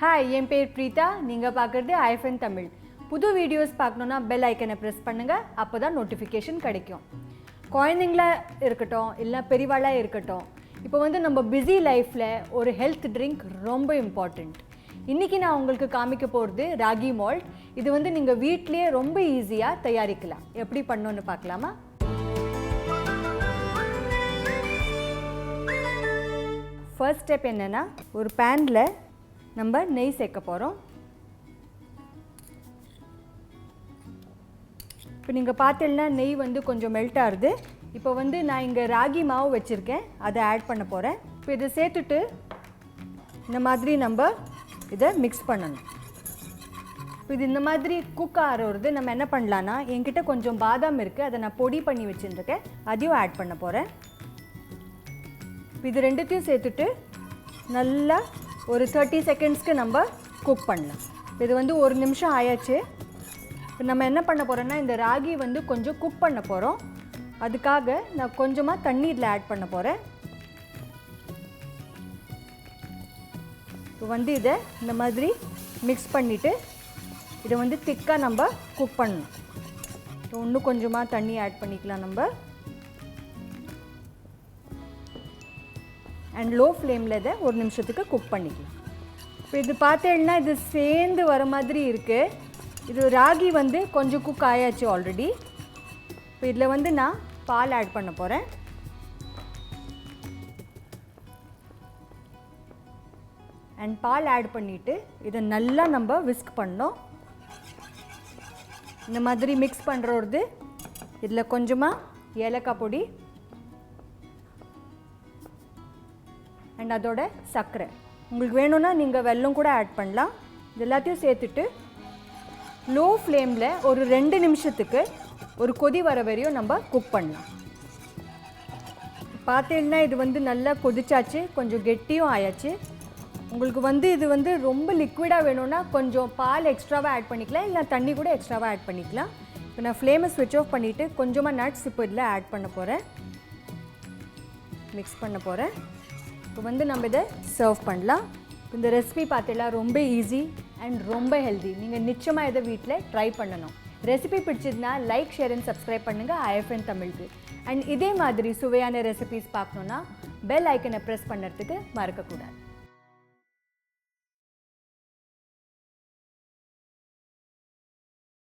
Hi, என் பேர் பிரீதா. நீங்கள் பார்க்குறது ஐஃபன் தமிழ். புது வீடியோஸ் பார்க்கணுன்னா பெல் ஐக்கனை ப்ரெஸ் பண்ணுங்கள். அப்போ தான் நோட்டிஃபிகேஷன் கிடைக்கும். குழந்தைங்களா இருக்கட்டும் இல்லை பெரியவாளாக இருக்கட்டும், இப்போ நம்ம பிஸி லைஃப்பில் ஒரு ஹெல்த் ட்ரிங்க் ரொம்ப இம்பார்ட்டண்ட். இன்றைக்கி நான் உங்களுக்கு காமிக்க போகிறது ராகி மால்ட். இது நீங்கள் வீட்டிலேயே ரொம்ப ஈஸியாக தயாரிக்கலாம். எப்படி பண்ணணுன்னு பார்க்கலாமா? ஃபர்ஸ்ட் ஸ்டெப் என்னென்னா, ஒரு பேனில் நம்ம நெய் சேர்க்க போகிறோம். இப்போ நீங்கள் பார்த்தீங்கன்னா நெய் கொஞ்சம் மெல்ட் ஆகுது. இப்போ நான் இங்கே ராகி மாவு வச்சுருக்கேன், அதை ஆட் பண்ண போகிறேன். இப்போ இதை சேர்த்துட்டு இந்த மாதிரி நம்ம இதை மிக்ஸ் பண்ணணும். இப்போ இது இந்த மாதிரி குக் ஆகிறது நம்ம என்ன பண்ணலான்னா, என்கிட்ட கொஞ்சம் பாதாம் இருக்குது, அதை நான் பொடி பண்ணி வச்சுருக்கேன், அதையும் ஆட் பண்ண போகிறேன். இப்போ இது ரெண்டுத்தையும் சேர்த்துட்டு நல்லா ஒரு 30 செகண்ட்ஸ்க்கு நம்ம குக் பண்ணலாம். இது 1 நிமிஷம் ஆயாச்சு. இப்போ நம்ம என்ன பண்ண போகிறோன்னா, இந்த ராகி கொஞ்சம் குக் பண்ண போகிறோம். அதுக்காக நான் கொஞ்சமாக தண்ணி இதில் ஆட் பண்ண போகிறேன். இப்போ இதை இந்த மாதிரி மிக்ஸ் பண்ணிவிட்டு இதை திக்காக நம்ம குக் பண்ணணும். இன்னும் கொஞ்சமாக தண்ணி ஆட் பண்ணிக்கலாம் நம்ம. அண்ட் லோ ஃப்ளேமில் இதை 1 நிமிஷத்துக்கு குக் பண்ணிக்கலாம். இப்போ இது பார்த்தேன்னா இது சேர்ந்து வர மாதிரி இருக்குது. இது ராகி கொஞ்சம் குக் ஆயாச்சு ஆல்ரெடி. இப்போ இதில் நான் பால் ஆட் பண்ண போகிறேன். அண்ட் பால் ஆட் பண்ணிவிட்டு இதை நல்லா நம்ம விஸ்க் பண்ணோம். இந்த மாதிரி மிக்ஸ் பண்ணுறது. இதில் கொஞ்சமாக ஏலக்காய் பொடி அண்ட் அதோட சர்க்கரை. உங்களுக்கு வேணும்னா நீங்கள் வெல்லம் கூட ஆட் பண்ணலாம். இது எல்லாத்தையும் சேர்த்துட்டு லோ ஃப்ளேமில் ஒரு 2 நிமிஷத்துக்கு ஒரு கொதி வர வரையும் நம்ம குக் பண்ணலாம். பார்த்தீங்கன்னா இது நல்லா கொதிச்சாச்சு, கொஞ்சம் கெட்டியும் ஆயாச்சு. உங்களுக்கு இது ரொம்ப லிக்விடாக வேணும்னா கொஞ்சம் பால் எக்ஸ்ட்ராவாக ஆட் பண்ணிக்கலாம், இல்லை தண்ணி கூட எக்ஸ்ட்ராவாக ஆட் பண்ணிக்கலாம். இப்போ நான் ஃப்ளேமை ஸ்விட்ச் ஆஃப் பண்ணிவிட்டு கொஞ்சமாக நட்ஸ் இப்போ இதில் ஆட் பண்ண போகிறேன், மிக்ஸ் பண்ண போகிறேன். இப்போ நம்ம இதை சர்வ் பண்ணலாம். இந்த ரெசிபி பார்த்தீங்கன்னா ரொம்ப ஈஸி அண்ட் ரொம்ப ஹெல்தி. நீங்கள் நிச்சயமாக இதை வீட்டில் ட்ரை பண்ணணும். ரெசிபி பிடிச்சதுன்னா லைக், ஷேர் அண்ட் சப்ஸ்கிரைப் பண்ணுங்கள் ஐஎஃப்என் தமிழுக்கு. அண்ட் இதே மாதிரி சுவையான ரெசிபிஸ் பார்க்கணுன்னா பெல் ஐக்கனை ப்ரெஸ் பண்ணுறதுக்கு மறக்கக்கூடாது.